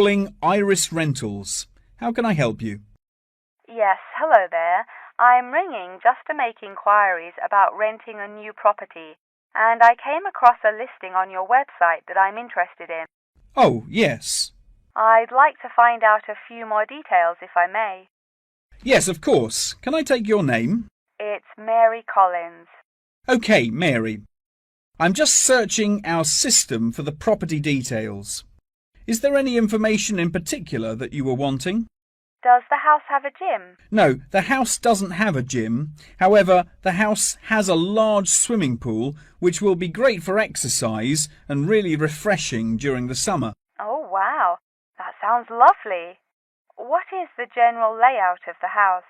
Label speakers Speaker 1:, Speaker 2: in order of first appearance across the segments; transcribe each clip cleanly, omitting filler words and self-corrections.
Speaker 1: Calling Iris Rentals. How can I help you?
Speaker 2: Yes, hello there. I'm ringing just to make inquiries about renting a new property, and I came across a listing on your website that I'm interested in.
Speaker 1: Oh, yes.
Speaker 2: I'd like to find out a few more details if I may.
Speaker 1: Yes, of course. Can I take your name?
Speaker 2: It's Mary Collins.
Speaker 1: OK, Mary. I'm just searching our system for the property details. Is there any information in particular that you were wanting?
Speaker 2: Does the house have a gym?
Speaker 1: No, the house doesn't have a gym. However, the house has a large swimming pool, which will be great for exercise and really refreshing during the summer.
Speaker 2: Oh, wow. That sounds lovely. What is the general layout of the house?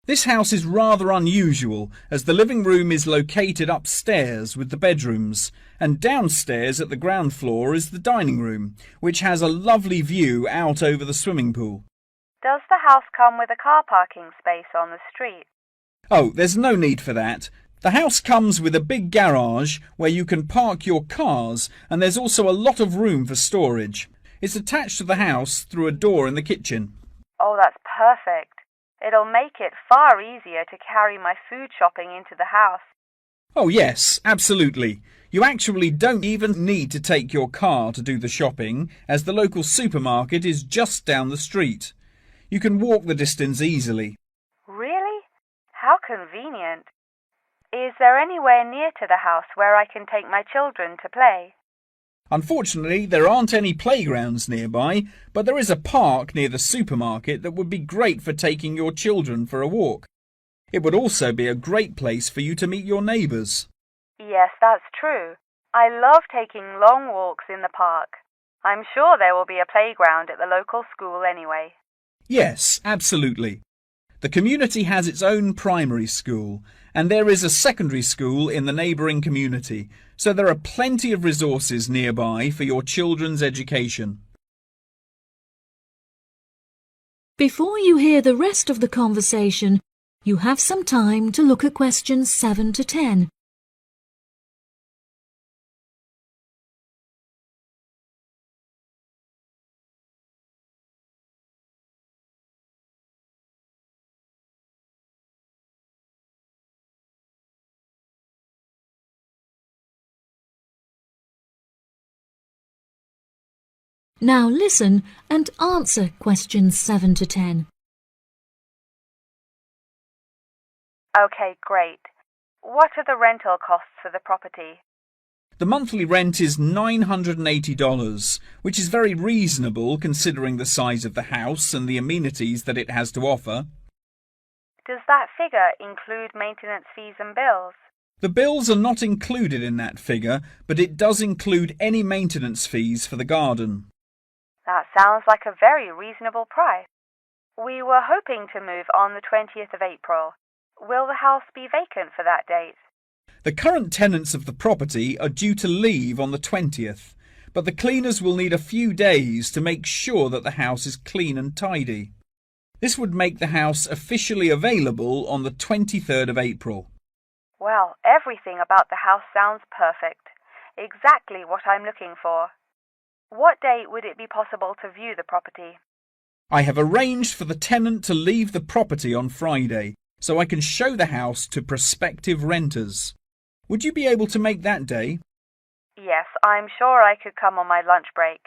Speaker 1: This house is rather unusual, as the living room is located upstairs with the bedrooms, and downstairs at the ground floor is the dining room, which has a lovely view out over the swimming pool.
Speaker 2: Does the house come with a car parking space on the street?
Speaker 1: Oh, there's no need for that. The house comes with a big garage where you can park your cars, and there's also a lot of room for storage. It's attached to the house through a door in the kitchen.
Speaker 2: Oh, that's perfect. It'll make it far easier to carry my food shopping into the house.
Speaker 1: Oh yes, absolutely. You actually don't even need to take your car to do the shopping, as the local supermarket is just down the street. You can walk the distance easily.
Speaker 2: Really? How convenient. Is there anywhere near to the house where I can take my children to play?
Speaker 1: Unfortunately, there aren't any playgrounds nearby, but there is a park near the supermarket that would be great for taking your children for a walk. It would also be a great place for you to meet your neighbours.
Speaker 2: Yes, that's true. I love taking long walks in the park. I'm sure there will be a playground at the local school anyway.
Speaker 1: Yes, absolutely. The community has its own primary school, and there is a secondary school in the neighbouring community, so there are plenty of resources nearby for your children's education.
Speaker 3: Before you hear the rest of the conversation, you have some time to look at questions 7 to 10. Now listen and answer questions 7 to 10.
Speaker 2: Okay, great. What are the rental costs for the property?
Speaker 1: The monthly rent is $980, which is very reasonable considering the size of the house and the amenities that it has to offer.
Speaker 2: Does that figure include maintenance fees and bills?
Speaker 1: The bills are not included in that figure, but it does include any maintenance fees for the garden.
Speaker 2: That sounds like a very reasonable price. We were hoping to move on the 20th of April. Will the house be vacant for that date?
Speaker 1: The current tenants of the property are due to leave on the 20th, but the cleaners will need a few days to make sure that the house is clean and tidy. This would make the house officially available on the 23rd of April.
Speaker 2: Well, everything about the house sounds perfect. Exactly what I'm looking for. What date would it be possible to view the property?
Speaker 1: I have arranged for the tenant to leave the property on Friday, so I can show the house to prospective renters. Would you be able to make that day?
Speaker 2: Yes, I'm sure I could come on my lunch break.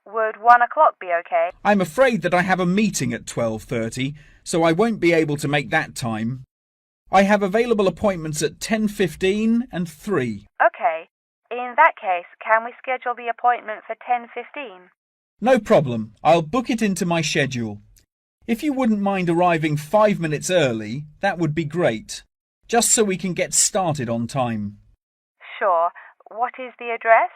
Speaker 2: Would 1 o'clock be okay?
Speaker 1: I'm afraid that I have a meeting at 12:30, so I won't be able to make that time. I have available appointments at 10:15 and 3.
Speaker 2: Okay. In that case, can we schedule the appointment for 10:15?
Speaker 1: No problem. I'll book it into my schedule. If you wouldn't mind arriving 5 minutes early, that would be great, just so we can get started on time.
Speaker 2: Sure. What is the address?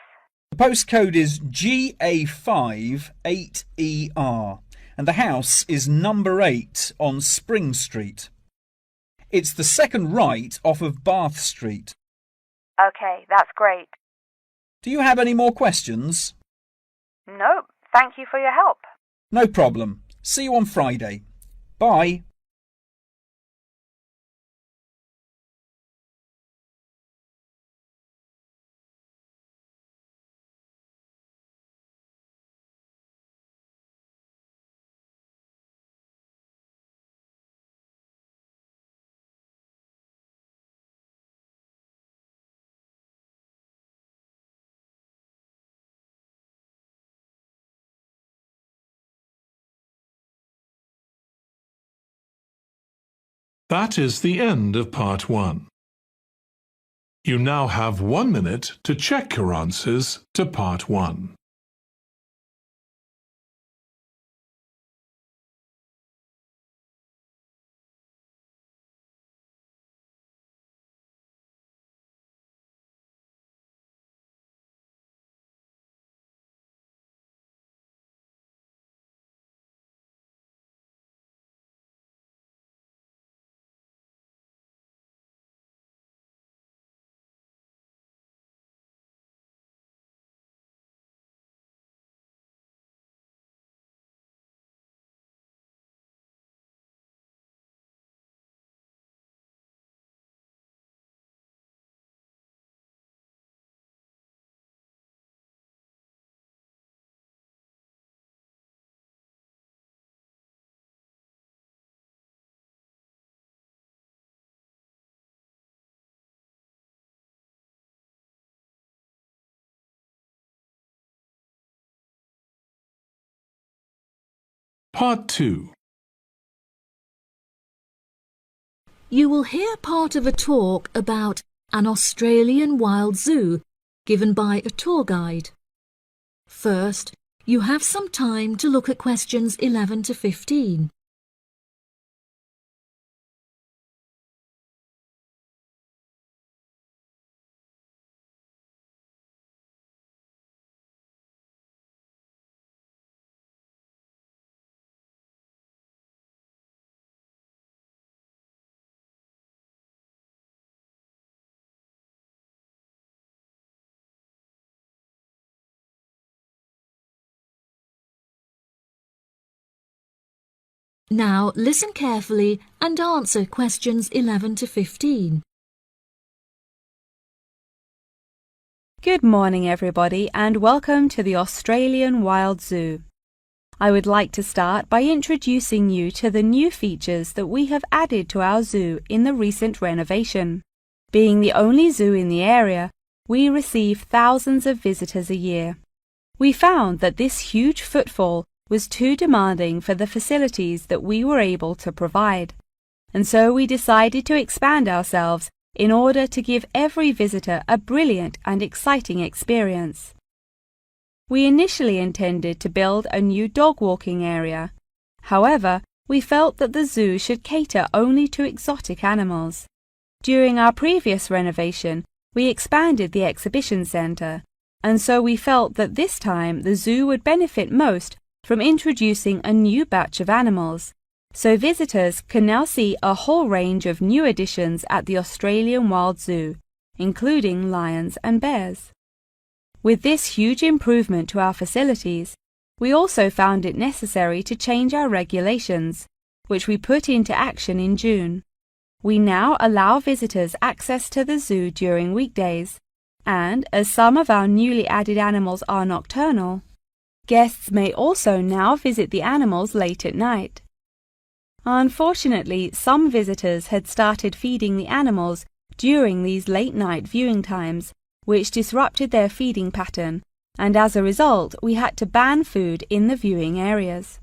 Speaker 1: The postcode is GA5 8ER, and the house is number 8 on Spring Street. It's the second right off of Bath Street.
Speaker 2: Okay, that's great.
Speaker 1: Do you have any more questions?
Speaker 2: Nope. Thank you for your help.
Speaker 1: No problem. See you on Friday. Bye.
Speaker 4: That is the end of part 1. You now have 1 minute to check your answers to part 1. Part 2.
Speaker 3: You will hear part of a talk about an Australian wild zoo given by a tour guide. First, you have some time to look at questions 11 to 15. Now listen carefully and answer questions 11 to 15.
Speaker 2: Good morning, everybody, and welcome to the Australian Wild Zoo. I would like to start by introducing you to the new features that we have added to our zoo in the recent renovation. Being the only zoo in the area, we receive thousands of visitors a year. We found that this huge footfall was too demanding for the facilities that we were able to provide, and so we decided to expand ourselves in order to give every visitor a brilliant and exciting experience. We initially intended to build a new dog walking area. However, we felt that the zoo should cater only to exotic animals. During our previous renovation, we expanded the exhibition centre, and so we felt that this time the zoo would benefit most from introducing a new batch of animals, so visitors can now see a whole range of new additions at the Australian Wild Zoo, including lions and bears. With this huge improvement to our facilities, we also found it necessary to change our regulations, which we put into action in June. We now allow visitors access to the zoo during weekdays, and as some of our newly added animals are nocturnal, guests may also now visit the animals late at night. Unfortunately, some visitors had started feeding the animals during these late-night viewing times, which disrupted their feeding pattern, and as a result, we had to ban food in the viewing areas.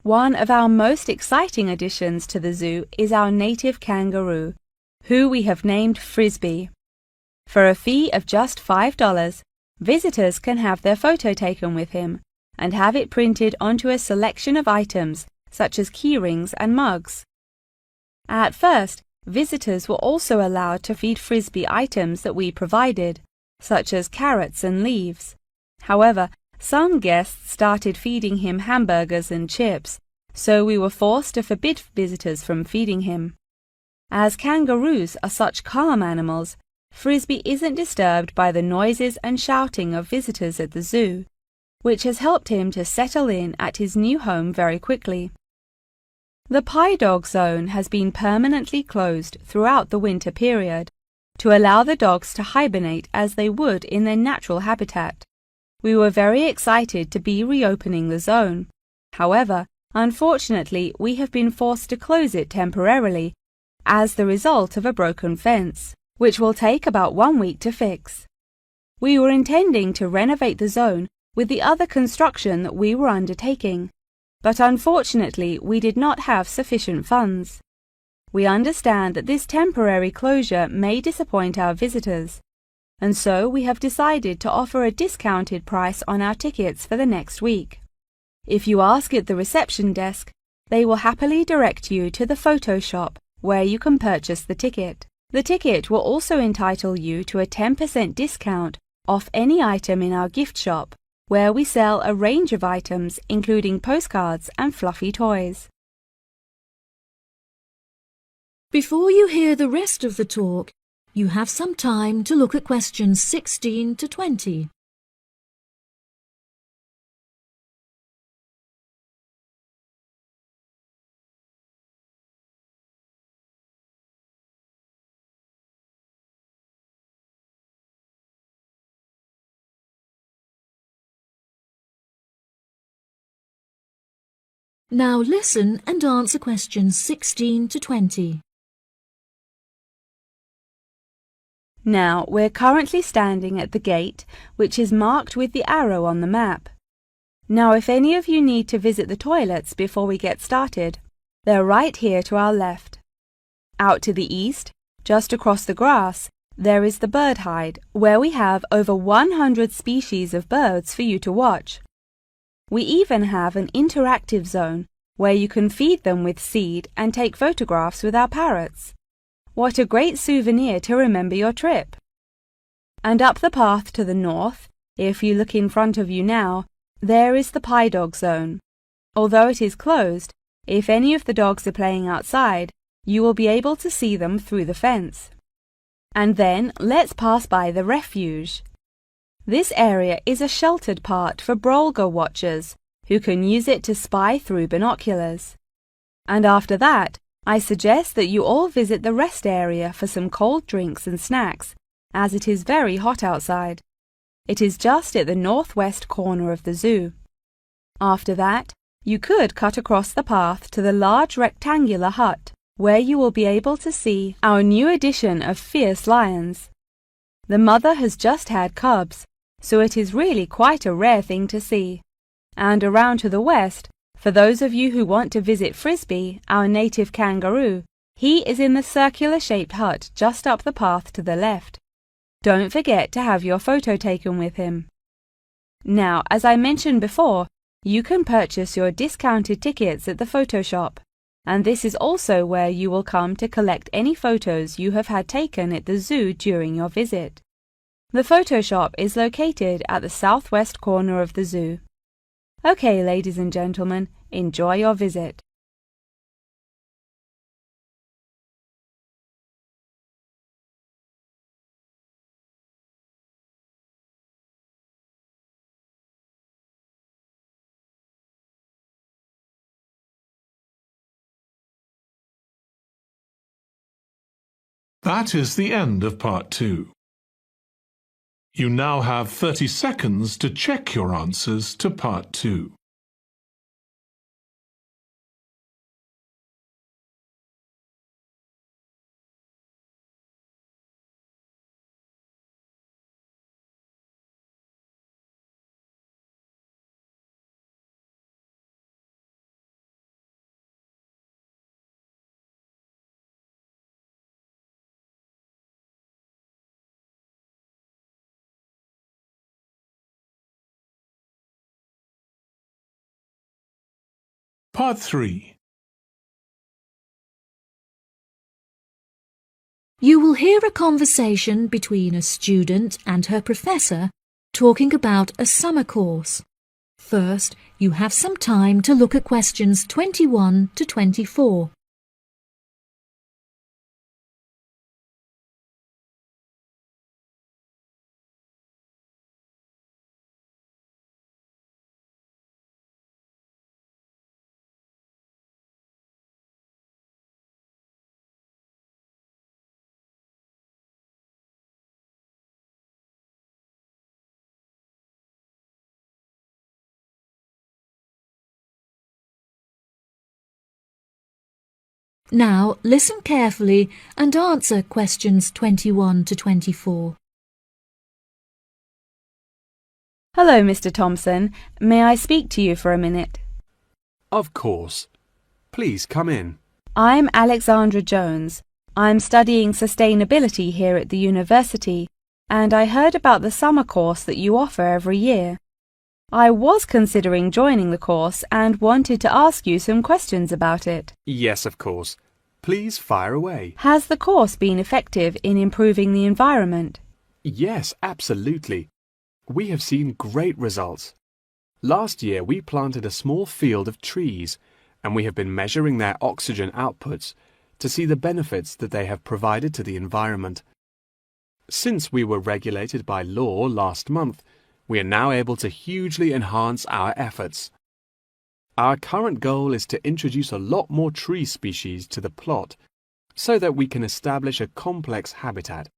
Speaker 2: One of our most exciting additions to the zoo is our native kangaroo, who we have named Frisbee. For a fee of just $5, visitors can have their photo taken with him and have it printed onto a selection of items such as keyrings and mugs. At first, visitors were also allowed to feed Frisbee items that we provided, such as carrots and leaves. However, some guests started feeding him hamburgers and chips, so we were forced to forbid visitors from feeding him. As kangaroos are such calm animals, Frisbee isn't disturbed by the noises and shouting of visitors at the zoo, which has helped him to settle in at his new home very quickly. The Pie Dog Zone has been permanently closed throughout the winter period to allow the dogs to hibernate as they would in their natural habitat. We were very excited to be reopening the zone. However, unfortunately, we have been forced to close it temporarily as the result of a broken fence, which will take about 1 week to fix. We were intending to renovate the zone with the other construction that we were undertaking, but unfortunately we did not have sufficient funds. We understand that this temporary closure may disappoint our visitors, and so we have decided to offer a discounted price on our tickets for the next week. If you ask at the reception desk, they will happily direct you to the photo shop where you can purchase the ticket. The ticket will also entitle you to a 10% discount off any item in our gift shop, where we sell a range of items including postcards and fluffy toys.
Speaker 3: Before you hear the rest of the talk, you have some time to look at questions 16 to 20. Now listen and answer questions 16 to 20.
Speaker 2: Now, we're currently standing at the gate, which is marked with the arrow on the map. Now, if any of you need to visit the toilets before we get started, they're right here to our left. Out to the east, just across the grass, there is the bird hide, where we have over 100 species of birds for you to watch. We even have an interactive zone, where you can feed them with seed and take photographs with our parrots. What a great souvenir to remember your trip! And up the path to the north, if you look in front of you now, there is the pie dog zone. Although it is closed, if any of the dogs are playing outside, you will be able to see them through the fence. And then let's pass by the refuge. This area is a sheltered part for Brolga watchers, who can use it to spy through binoculars. And after that, I suggest that you all visit the rest area for some cold drinks and snacks, as it is very hot outside. It is just at the northwest corner of the zoo. After that, you could cut across the path to the large rectangular hut, where you will be able to see our new addition of fierce lions. The mother has just had cubs, so it is really quite a rare thing to see. And around to the west, for those of you who want to visit Frisbee, our native kangaroo, he is in the circular-shaped hut just up the path to the left. Don't forget to have your photo taken with him. Now, as I mentioned before, you can purchase your discounted tickets at the photo shop, and this is also where you will come to collect any photos you have had taken at the zoo during your visit. The photo shop is located at the southwest corner of the zoo. Okay, ladies and gentlemen, enjoy your visit.
Speaker 4: That is the end of part 2. You now have 30 seconds to check your answers to part 2. Part 3.
Speaker 3: You will hear a conversation between a student and her professor talking about a summer course. First, you have some time to look at questions 21 to 24. Now listen carefully and answer questions 21 to 24.
Speaker 2: Hello, Mr. Thompson. May I speak to you for a minute?
Speaker 5: Of course. Please come in.
Speaker 2: I'm Alexandra Jones. I'm studying sustainability here at the university, and I heard about the summer course that you offer every year. I was considering joining the course and wanted to ask you some questions about it.
Speaker 5: Yes, of course. Please fire away.
Speaker 2: Has the course been effective in improving the environment?
Speaker 5: Yes, absolutely. We have seen great results. Last year we planted a small field of trees, and we have been measuring their oxygen outputs to see the benefits that they have provided to the environment. Since we were regulated by law last month, we are now able to hugely enhance our efforts. Our current goal is to introduce a lot more tree species to the plot so that we can establish a complex habitat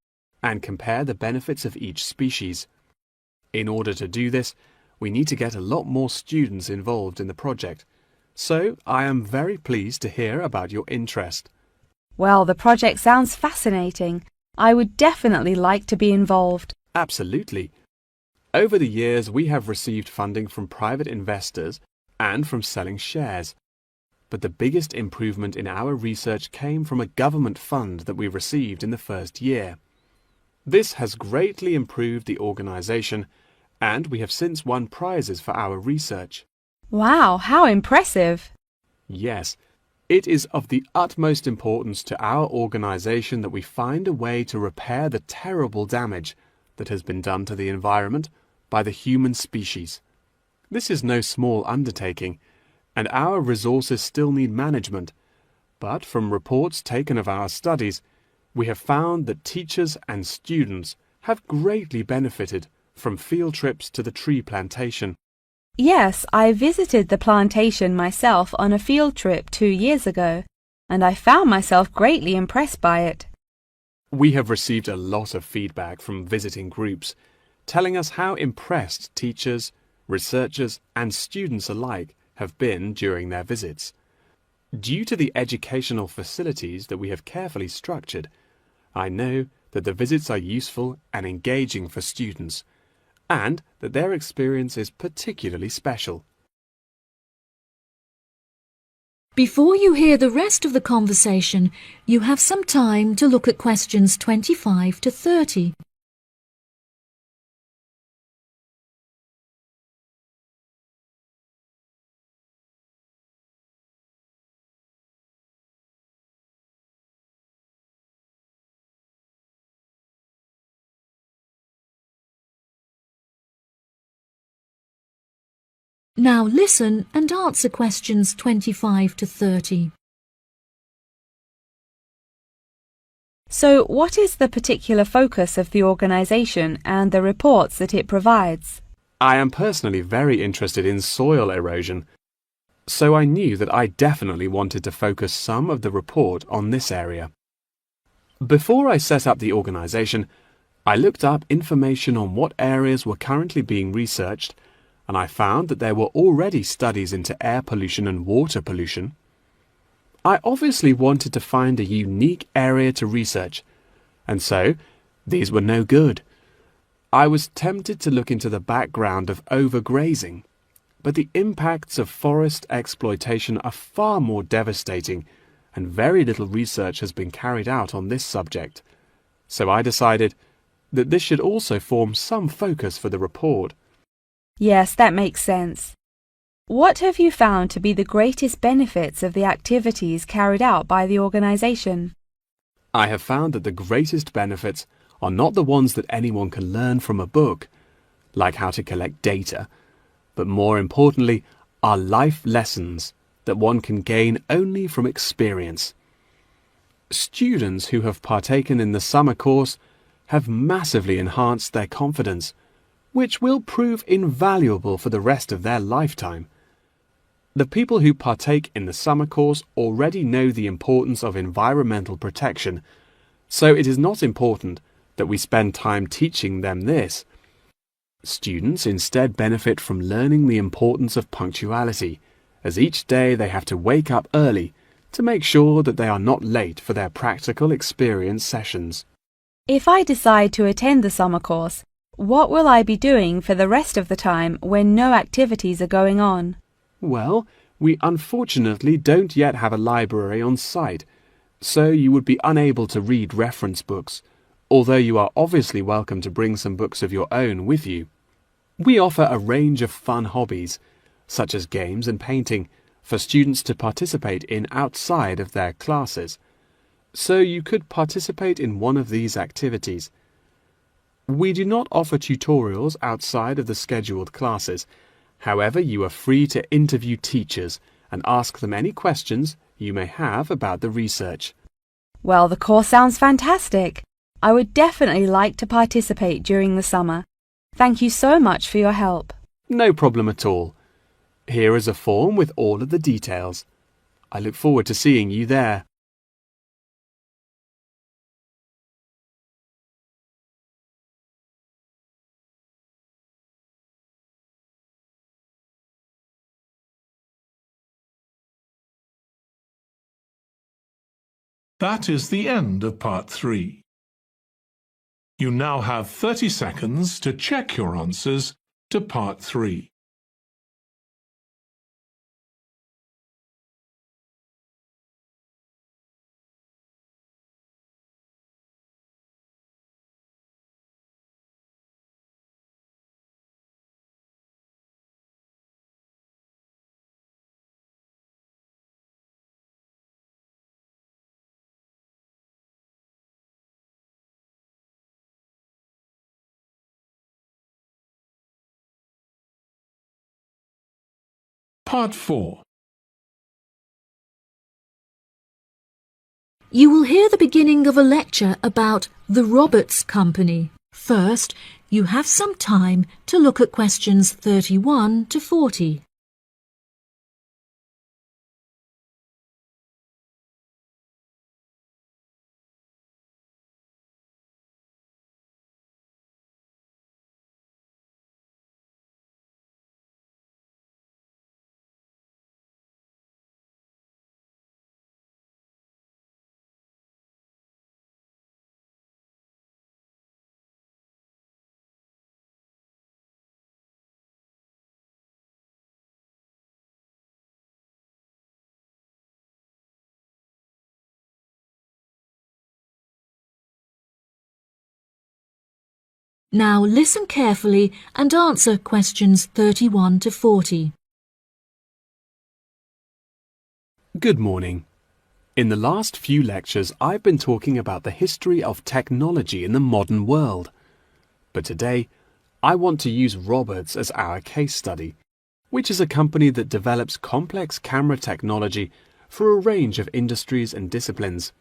Speaker 5: and compare the benefits of each species. In order to do this, we need to get a lot more students involved in the project. So I am very pleased to hear about your interest.
Speaker 2: Well, the project sounds fascinating. I would definitely like to be involved.
Speaker 5: Absolutely. Over the years, we have received funding from private investors and from selling shares. But the biggest improvement in our research came from a government fund that we received in the first year. This has greatly improved the organization, and we have since won prizes for our research.
Speaker 2: Wow, how impressive!
Speaker 5: Yes, it is of the utmost importance to our organization that we find a way to repair the terrible damage that has been done to the environment by the human species. This is no small undertaking, and our resources still need management. But from reports taken of our studies, we have found that teachers and students have greatly benefited from field trips to the tree plantation.
Speaker 2: Yes, I visited the plantation myself on a field trip 2 years ago, and I found myself greatly impressed by it.
Speaker 5: We have received a lot of feedback from visiting groups, telling us how impressed teachers, researchers, and students alike have been during their visits. Due to the educational facilities that we have carefully structured, I know that the visits are useful and engaging for students, and that their experience is particularly special.
Speaker 3: Before you hear the rest of the conversation, you have some time to look at questions 25 to 30. Now listen and answer questions 25 to 30.
Speaker 2: So, what is the particular focus of the organisation and the reports that it provides?
Speaker 5: I am personally very interested in soil erosion, so I knew that I definitely wanted to focus some of the report on this area. Before I set up the organisation, I looked up information on what areas were currently being researched, and I found that there were already studies into air pollution and water pollution. I obviously wanted to find a unique area to research, and so these were no good. I was tempted to look into the background of overgrazing, but the impacts of forest exploitation are far more devastating, and very little research has been carried out on this subject. So I decided that this should also form some focus for the report.
Speaker 2: Yes, that makes sense. What have you found to be the greatest benefits of the activities carried out by the organisation?
Speaker 5: I have found that the greatest benefits are not the ones that anyone can learn from a book, like how to collect data, but more importantly are life lessons that one can gain only from experience. Students who have partaken in the summer course have massively enhanced their confidence, which will prove invaluable for the rest of their lifetime. The people who partake in the summer course already know the importance of environmental protection, so it is not important that we spend time teaching them this. Students instead benefit from learning the importance of punctuality, as each day they have to wake up early to make sure that they are not late for their practical experience sessions.
Speaker 2: If I decide to attend the summer course, what will I be doing for the rest of the time when no activities are going on?
Speaker 5: Well, we unfortunately don't yet have a library on site, so you would be unable to read reference books, although you are obviously welcome to bring some books of your own with you. We offer a range of fun hobbies, such as games and painting, for students to participate in outside of their classes, so you could participate in one of these activities. We do not offer tutorials outside of the scheduled classes. However, you are free to interview teachers and ask them any questions you may have about the research.
Speaker 2: Well, the course sounds fantastic. I would definitely like to participate during the summer. Thank you so much for your help.
Speaker 5: No problem at all. Here is a form with all of the details. I look forward to seeing you there.
Speaker 4: That is the end of part 3. You now have 30 seconds to check your answers to part 3. Part 4.
Speaker 3: You will hear the beginning of a lecture about the Roberts Company. First, you have some time to look at questions 31 to 40. Now listen carefully and answer questions 31 to 40.
Speaker 5: Good morning. In the last few lectures, I've been talking about the history of technology in the modern world. But today, I want to use Roberts as our case study, which is a company that develops complex camera technology for a range of industries and disciplines.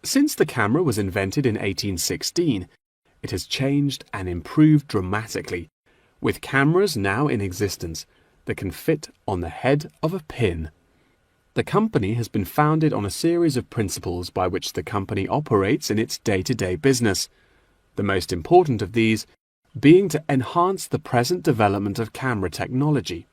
Speaker 5: Since the camera was invented in 1816, it has changed and improved dramatically, with cameras now in existence that can fit on the head of a pin. The company has been founded on a series of principles by which the company operates in its day-to-day business, the most important of these being to enhance the present development of camera technology.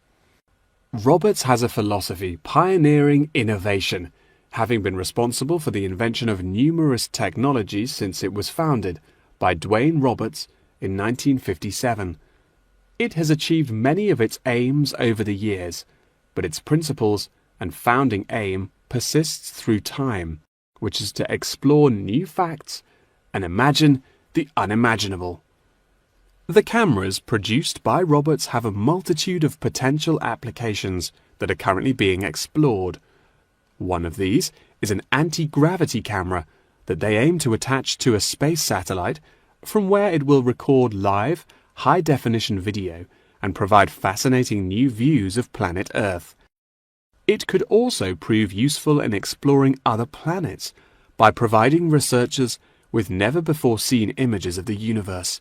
Speaker 5: Roberts has a philosophy pioneering innovation, having been responsible for the invention of numerous technologies since it was founded by Dwayne Roberts in 1957. It has achieved many of its aims over the years, but its principles and founding aim persists through time, which is to explore new facts and imagine the unimaginable. The cameras produced by Roberts have a multitude of potential applications that are currently being explored. One of these is an anti-gravity camera that they aim to attach to a space satellite from where it will record live, high-definition video and provide fascinating new views of planet Earth. It could also prove useful in exploring other planets by providing researchers with never-before-seen images of the universe.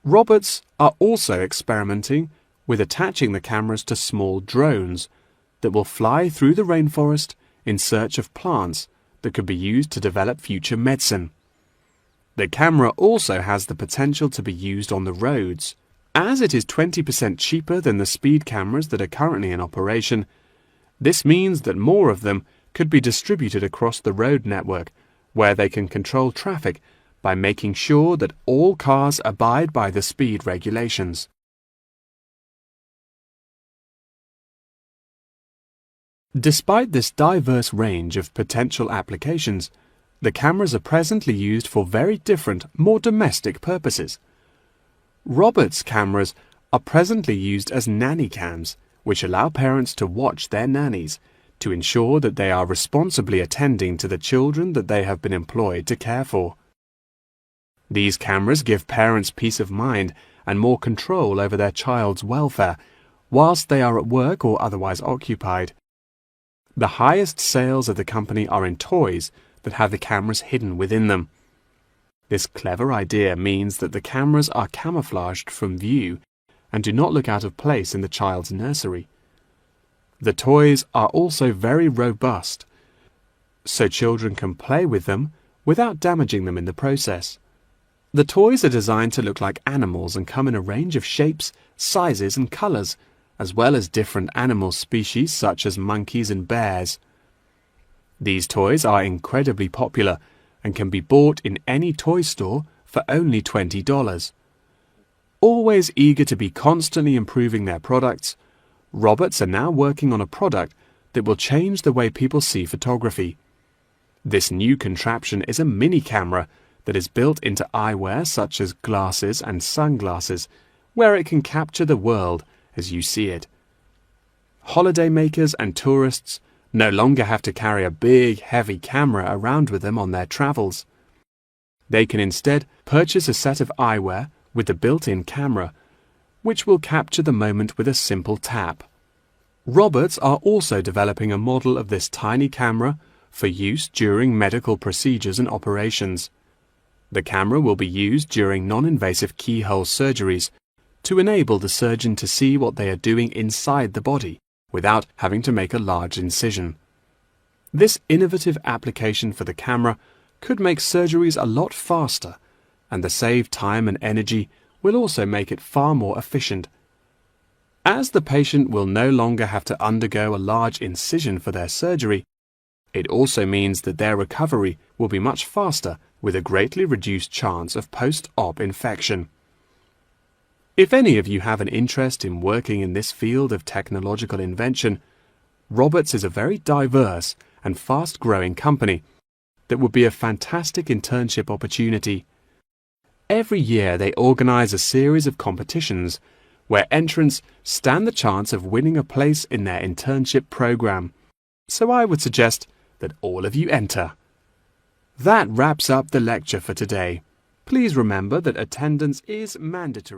Speaker 5: Roberts are also experimenting with attaching the cameras to small drones that will fly through the rainforest in search of plants that could be used to develop future medicine. The camera also has the potential to be used on the roads. As it is 20% cheaper than the speed cameras that are currently in operation, this means that more of them could be distributed across the road network, where they can control traffic by making sure that all cars abide by the speed regulations. Despite this diverse range of potential applications, the cameras are presently used for very different, more domestic purposes. Robert's cameras are presently used as nanny cams, which allow parents to watch their nannies to ensure that they are responsibly attending to the children that they have been employed to care for. These cameras give parents peace of mind and more control over their child's welfare whilst they are at work or otherwise occupied. The highest sales of the company are in toys that have the cameras hidden within them. This clever idea means that the cameras are camouflaged from view and do not look out of place in the child's nursery. The toys are also very robust, so children can play with them without damaging them in the process. The toys are designed to look like animals and come in a range of shapes, sizes and colours, as well as different animal species such as monkeys and bears. These toys are incredibly popular and can be bought in any toy store for only $20. Always eager to be constantly improving their products, Roberts are now working on a product that will change the way people see photography. This new contraption is a mini camera that is built into eyewear such as glasses and sunglasses, where it can capture the world as you see it. Holidaymakers and tourists no longer have to carry a big, heavy camera around with them on their travels. They can instead purchase a set of eyewear with the built-in camera, which will capture the moment with a simple tap. Roberts are also developing a model of this tiny camera for use during medical procedures and operations. The camera will be used during non-invasive keyhole surgeries to enable the surgeon to see what they are doing inside the body without having to make a large incision. This innovative application for the camera could make surgeries a lot faster, and the saved time and energy will also make it far more efficient. As the patient will no longer have to undergo a large incision for their surgery, it also means that their recovery will be much faster with a greatly reduced chance of post-op infection. If any of you have an interest in working in this field of technological invention, Roberts is a very diverse and fast-growing company that would be a fantastic internship opportunity. Every year they organize a series of competitions where entrants stand the chance of winning a place in their internship program. So I would suggest that all of you enter. That wraps up the lecture for today. Please remember that attendance is mandatory.